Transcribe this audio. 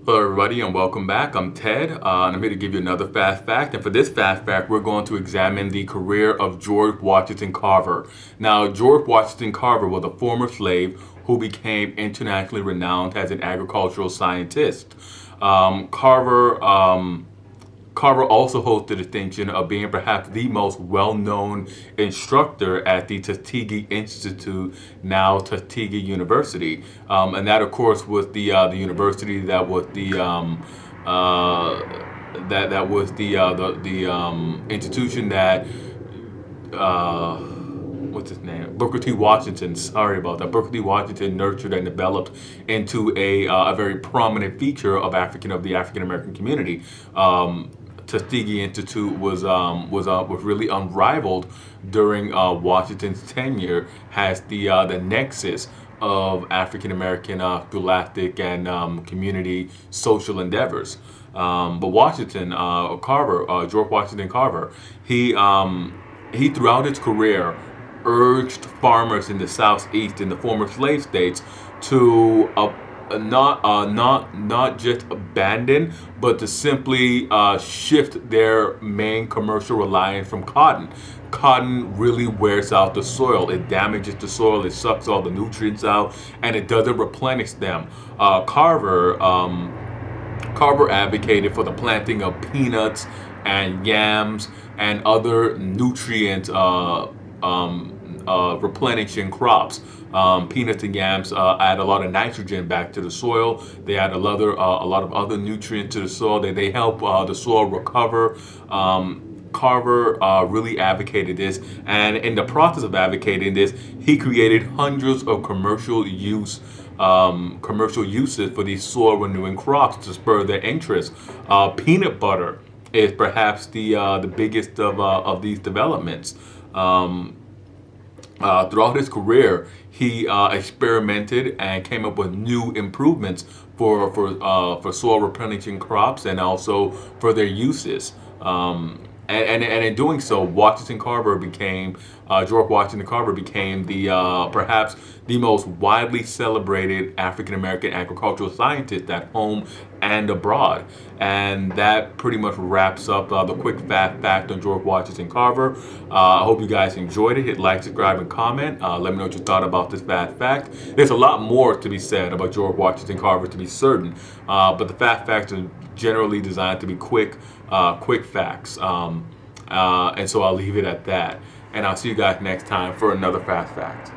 Hello everybody and welcome back. I'm Ted and I'm here to give you another fast fact, and for this fast fact we're going to examine the career of George Washington Carver. Now, George Washington Carver was a former slave who became internationally renowned as an agricultural scientist. Carver also holds the distinction of being perhaps the most well-known instructor at the Tuskegee Institute, now Tuskegee University, and that, of course, was the university that was the institution that what's his name? Booker T. Washington. Sorry about that. Booker T. Washington nurtured and developed into a very prominent feature of the African American community. Tuskegee Institute was really unrivaled during Washington's tenure as the nexus of African American scholastic and community social endeavors. But George Washington Carver, he throughout his career urged farmers in the Southeast, in the former slave states, to not just abandon, but to simply shift their main commercial reliance from cotton. Cotton really wears out the soil. It damages the soil. It sucks all the nutrients out, and it doesn't replenish them. Carver advocated for the planting of peanuts and yams and other nutrient replenishing crops. Peanuts and yams add a lot of nitrogen back to the soil. They add a lot of other nutrients to the soil. They help the soil recover. Carver really advocated this, and in the process of advocating this, he created hundreds of commercial uses for these soil renewing crops to spur their interest. Peanut butter is perhaps the biggest of these developments. Throughout his career, he experimented and came up with new improvements for soil replenishing crops and also for their uses. And in doing so, George Washington Carver became perhaps the most widely celebrated African American agricultural scientist at home and abroad. And that pretty much wraps up the quick fast fact on George Washington Carver. I hope you guys enjoyed it. Hit like, subscribe, and comment. Let me know what you thought about this fast fact. There's a lot more to be said about George Washington Carver, to be certain, but the fast facts are generally designed to be quick facts. And so I'll leave it at that. And I'll see you guys next time for another fast fact.